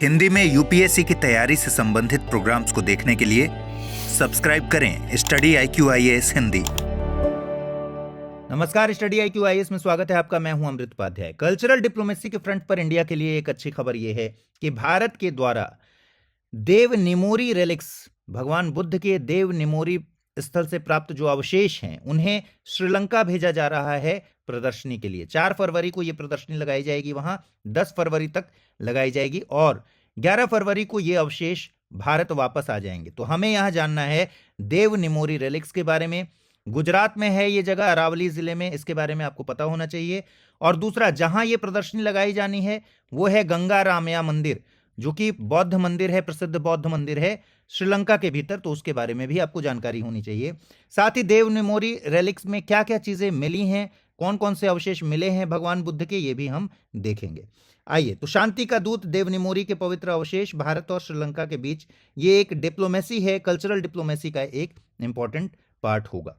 हिंदी में यूपीएससी की तैयारी से संबंधित प्रोग्राम्स को देखने के लिए सब्सक्राइब करें स्टडी IQ IAS हिंदी। नमस्कार, स्टडी IQ IAS में स्वागत है आपका। मैं हूं अमृत उपाध्याय। कल्चरल डिप्लोमेसी के फ्रंट पर इंडिया के लिए एक अच्छी खबर यह है कि भारत के द्वारा देव निमोरी रेलिक्स, भगवान बुद्ध के देव निमोरी स्थल से प्राप्त जो अवशेष हैं उन्हें श्रीलंका भेजा जा रहा है प्रदर्शनी के लिए। 4 फरवरी को यह प्रदर्शनी लगाई जाएगी, वहां 10 फरवरी तक लगाई जाएगी और 11 फरवरी को ये अवशेष भारत वापस आ जाएंगे। तो हमें यहां जानना है देव निमोरी रेलिक्स के बारे में। गुजरात में है ये जगह, अरावली जिले में, इसके बारे में आपको पता होना चाहिए। और दूसरा, जहां ये प्रदर्शनी लगाई जानी है वो है गंगा रामया मंदिर, जो कि बौद्ध मंदिर है, प्रसिद्ध बौद्ध मंदिर है श्रीलंका के भीतर। तो उसके बारे में भी आपको जानकारी होनी चाहिए। साथ ही देव निमोरी रेलिक्स में क्या क्या चीजें मिली हैं, कौन कौन से अवशेष मिले हैं भगवान बुद्ध के, ये भी हम देखेंगे। आइए, तो शांति का दूत देव निमोरी के पवित्र अवशेष भारत और श्रीलंका के बीच, ये एक डिप्लोमेसी है, कल्चरल डिप्लोमेसी का एक इंपॉर्टेंट पार्ट होगा।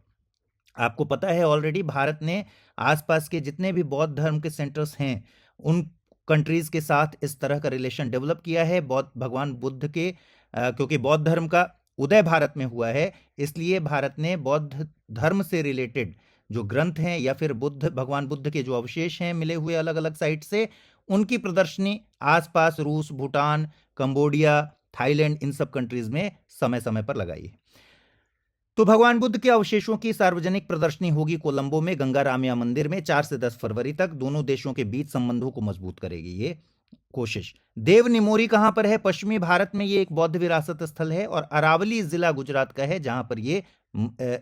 आपको पता है ऑलरेडी भारत ने आसपास के जितने भी बौद्ध धर्म के सेंटर्स हैं उन कंट्रीज के साथ इस तरह का रिलेशन डेवलप किया है। भगवान बुद्ध के क्योंकि बौद्ध धर्म का उदय भारत में हुआ है, इसलिए भारत ने बौद्ध धर्म से रिलेटेड जो ग्रंथ हैं या फिर भगवान बुद्ध के जो अवशेष हैं मिले हुए अलग अलग साइट से, उनकी प्रदर्शनी आसपास रूस, भूटान, कंबोडिया, थाईलैंड, इन सब कंट्रीज में समय समय पर लगाई है। तो भगवान बुद्ध के अवशेषों की सार्वजनिक प्रदर्शनी होगी कोलंबो में गंगा रामया मंदिर में 4 से 10 फरवरी तक। दोनों देशों के बीच संबंधों को मजबूत करेगी ये कोशिश। देव निमोरी कहां पर है? पश्चिमी भारत में ये एक बौद्ध विरासत स्थल है और अरावली जिला गुजरात का है जहां पर ये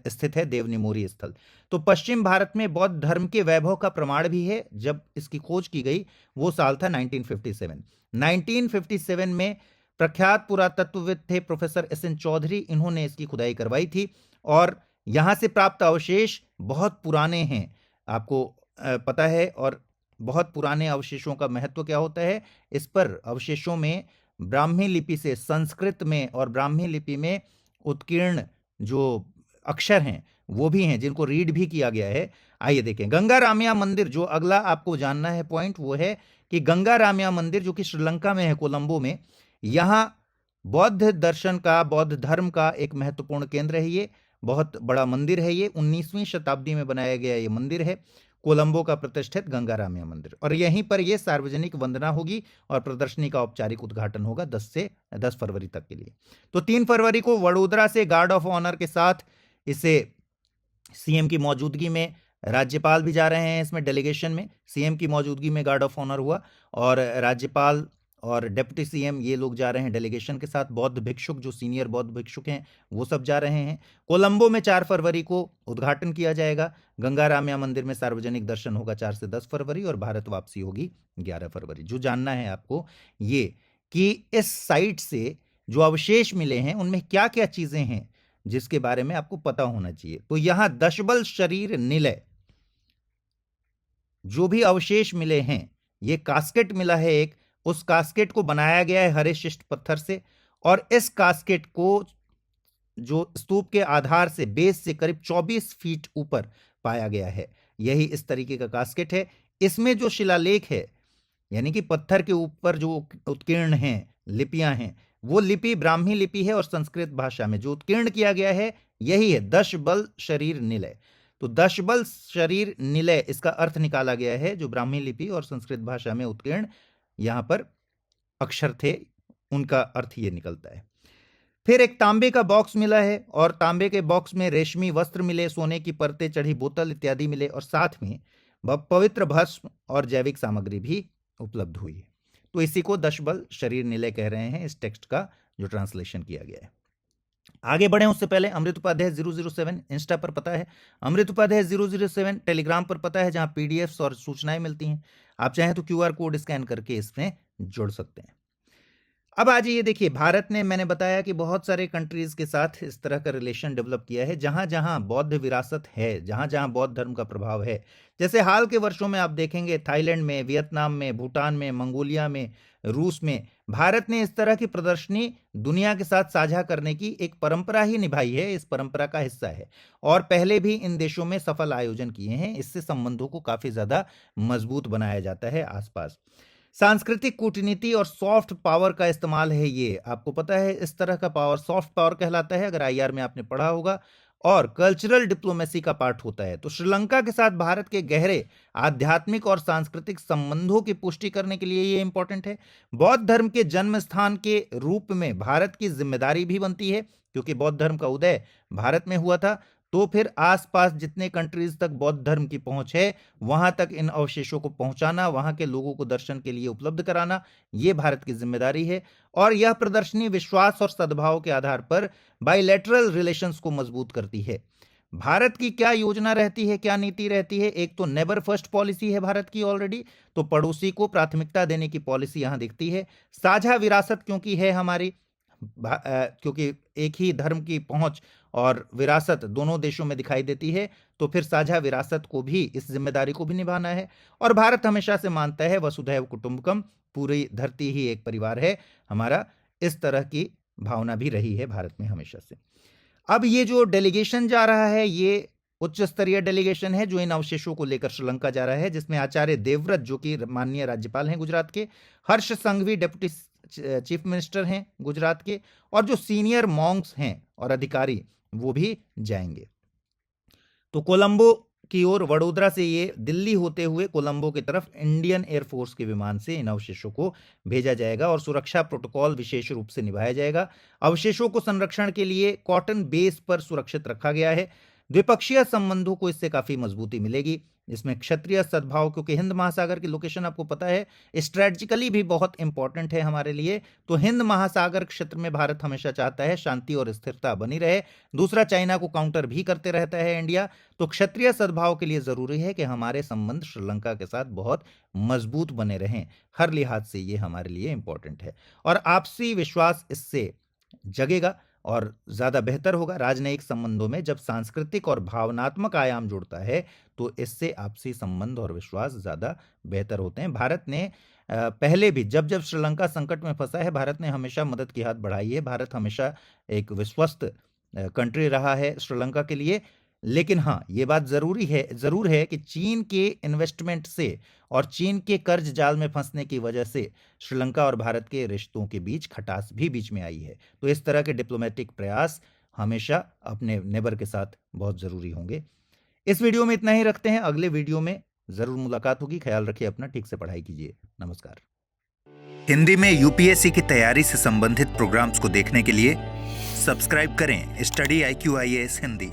स्थित है देव निमोरी स्थल। तो पश्चिम भारत में बौद्ध धर्म के वैभव का प्रमाण भी है। जब इसकी खोज की गई वो साल था 1957। 1957 में प्रख्यात पुरातत्वविद थे प्रोफेसर SN चौधरी, इन्होंने इसकी खुदाई करवाई थी और यहां से प्राप्त अवशेष बहुत पुराने हैं, आपको पता है। और बहुत पुराने अवशेषों का महत्व क्या होता है, इस पर अवशेषों में ब्राह्मी लिपि से संस्कृत में और ब्राह्मी लिपि में उत्कीर्ण जो अक्षर हैं वो भी हैं, जिनको रीड भी किया गया है। आइए देखें गंगा रामया मंदिर। जो अगला आपको जानना है पॉइंट वो है कि गंगा रामया मंदिर जो कि श्रीलंका में है, कोलंबो में, यहां बौद्ध दर्शन का, बौद्ध धर्म का एक महत्वपूर्ण केंद्र है। ये बहुत बड़ा मंदिर है। ये 19वीं शताब्दी में बनाया गया ये मंदिर है, कोलंबो का प्रतिष्ठित गंगा रामया मंदिर। और यहीं पर यह सार्वजनिक वंदना होगी और प्रदर्शनी का औपचारिक उद्घाटन होगा 10 फरवरी तक के लिए। तो 3 फरवरी को वडोदरा से गार्ड ऑफ ऑनर के साथ इसे सीएम की मौजूदगी में, राज्यपाल भी जा रहे हैं इसमें डेलीगेशन में, सीएम की मौजूदगी में गार्ड ऑफ ऑनर हुआ और राज्यपाल और डिप्टी सीएम ये लोग जा रहे हैं डेलीगेशन के साथ। बौद्ध भिक्षुक, जो सीनियर बौद्ध भिक्षुक हैं, वो सब जा रहे हैं। कोलंबो में 4 फरवरी को उद्घाटन किया जाएगा। गंगा रामया मंदिर में सार्वजनिक दर्शन होगा 4 से 10 फरवरी और भारत वापसी होगी 11 फरवरी। जो जानना है आपको ये कि इस साइट से जो अवशेष मिले हैं उनमें क्या क्या चीजें हैं जिसके बारे में आपको पता होना चाहिए। तो यहां दशबल शरीर निलय जो भी अवशेष मिले हैं, ये कास्केट मिला है एक, उस कास्केट को बनाया गया है हरे शिष्ट पत्थर से और इस कास्केट को जो स्तूप के आधार से, बेस से करीब 24 फीट ऊपर पाया गया है। यही इस तरीके का कास्केट है। इसमें जो शिलालेख है, यानी कि पत्थर के ऊपर जो उत्कीर्ण हैं, लिपियां हैं, वो लिपि ब्राह्मी लिपि है और संस्कृत भाषा में जो उत्कीर्ण किया गया है यही है दशबल शरीर निलय। तो दशबल शरीर निलय, इसका अर्थ निकाला गया है, जो ब्राह्मी लिपि और संस्कृत भाषा में उत्कीर्ण यहां पर अक्षर थे उनका अर्थ ये निकलता है। फिर एक तांबे का बॉक्स मिला है और तांबे के बॉक्स में रेशमी वस्त्र मिले, सोने की परतें चढ़ी बोतल इत्यादि मिले और साथ में पवित्र भस्म और जैविक सामग्री भी उपलब्ध हुई है। तो इसी को दशबल शरीर निलय कह रहे हैं, इस टेक्स्ट का जो ट्रांसलेशन किया गया है। आगे बढ़े उससे पहले अमृत उपाध्याय 007 इंस्टा पर पता है, अमृत उपाध्याय 007 टेलीग्राम पर पता है, जहां पीडीएफ्स और सूचनाएं मिलती हैं। आप चाहें तो QR कोड स्कैन करके इसमें जुड़ सकते हैं। अब आज ये देखिए, भारत ने, मैंने बताया कि बहुत सारे कंट्रीज के साथ इस तरह का रिलेशन डेवलप किया है जहां जहां बौद्ध विरासत है, जहां जहां बौद्ध धर्म का प्रभाव है। जैसे हाल के वर्षों में आप देखेंगे थाईलैंड में, वियतनाम में, भूटान में, मंगोलिया में, रूस में भारत ने इस तरह की प्रदर्शनी दुनिया के साथ साझा करने की एक परंपरा ही निभाई है, इस परंपरा का हिस्सा है और पहले भी इन देशों में सफल आयोजन किए हैं। इससे संबंधों को काफी ज्यादा मजबूत बनाया जाता है आसपास। सांस्कृतिक कूटनीति और सॉफ्ट पावर का इस्तेमाल है ये। आपको पता है इस तरह का पावर सॉफ्ट पावर कहलाता है, अगर आईआर में आपने पढ़ा होगा, और कल्चरल डिप्लोमेसी का पार्ट होता है। तो श्रीलंका के साथ भारत के गहरे आध्यात्मिक और सांस्कृतिक संबंधों की पुष्टि करने के लिए ये इंपॉर्टेंट है। बौद्ध धर्म के जन्म स्थान के रूप में भारत की जिम्मेदारी भी बनती है, क्योंकि बौद्ध धर्म का उदय भारत में हुआ था। तो फिर आसपास जितने कंट्रीज तक बौद्ध धर्म की पहुंच है, वहां तक इन अवशेषों को पहुंचाना, वहां के लोगों को दर्शन के लिए उपलब्ध कराना, यह भारत की जिम्मेदारी है। और यह प्रदर्शनी विश्वास और सद्भाव के आधार पर बाइलेटरल रिलेशंस को मजबूत करती है। भारत की क्या योजना रहती है, क्या नीति रहती है? एक तो नेबर फर्स्ट पॉलिसी है भारत की ऑलरेडी, तो पड़ोसी को प्राथमिकता देने की पॉलिसी यहां दिखती है। साझा विरासत क्योंकि है हमारी, क्योंकि एक ही धर्म की पहुंच और विरासत दोनों देशों में दिखाई देती है, तो फिर साझा विरासत को भी, इस जिम्मेदारी को भी निभाना है। और भारत हमेशा से मानता है वसुधैव कुटुंबकम, पूरी धरती ही एक परिवार है हमारा। इस तरह की भावना भी रही है भारत में हमेशा से। अब ये जो डेलीगेशन जा रहा है, ये उच्च स्तरीय डेलीगेशन है जो इन अवशेषों को लेकर श्रीलंका जा रहा है, जिसमें आचार्य देवव्रत जो कि माननीय राज्यपाल हैं गुजरात के, हर्ष संघवी डेप्यूटी चीफ मिनिस्टर हैं गुजरात के, और जो सीनियर मॉन्क्स हैं और अधिकारी वो भी जाएंगे। तो कोलंबो की ओर, वडोदरा से ये दिल्ली होते हुए कोलंबो की तरफ इंडियन एयरफोर्स के विमान से इन अवशेषों को भेजा जाएगा और सुरक्षा प्रोटोकॉल विशेष रूप से निभाया जाएगा। अवशेषों को संरक्षण के लिए कॉटन बेस पर सुरक्षित रखा गया है। द्विपक्षीय संबंधों को इससे काफी मजबूती मिलेगी। इसमें क्षत्रिय सद्भाव, क्योंकि हिंद महासागर की लोकेशन आपको पता है स्ट्रेटेजिकली भी बहुत इंपॉर्टेंट है हमारे लिए। तो हिंद महासागर क्षेत्र में भारत हमेशा चाहता है शांति और स्थिरता बनी रहे। दूसरा, चाइना को काउंटर भी करते रहता है इंडिया। तो क्षत्रिय सद्भाव के लिए जरूरी है कि हमारे संबंध श्रीलंका के साथ बहुत मजबूत बने रहें। हर लिहाज से ये हमारे लिए इंपॉर्टेंट है और आपसी विश्वास इससे जगेगा और ज्यादा बेहतर होगा। राजनयिक संबंधों में जब सांस्कृतिक और भावनात्मक आयाम जुड़ता है तो इससे आपसी संबंध और विश्वास ज्यादा बेहतर होते हैं। भारत ने पहले भी जब जब श्रीलंका संकट में फंसा है, भारत ने हमेशा मदद की हाथ बढ़ाई है। भारत हमेशा एक विश्वस्त कंट्री रहा है श्रीलंका के लिए। लेकिन हाँ, ये बात जरूर है कि चीन के इन्वेस्टमेंट से और चीन के कर्ज जाल में फंसने की वजह से श्रीलंका और भारत के रिश्तों के बीच खटास भी बीच में आई है। तो इस तरह के डिप्लोमेटिक प्रयास हमेशा अपने नेबर के साथ बहुत जरूरी होंगे। इस वीडियो में इतना ही रखते हैं, अगले वीडियो में जरूर मुलाकात होगी। ख्याल रखिए अपना, ठीक से पढ़ाई कीजिए। नमस्कार। हिंदी में यूपीएससी की तैयारी से संबंधित प्रोग्राम्स को देखने के लिए सब्सक्राइब करें स्टडी IQ IAS हिंदी।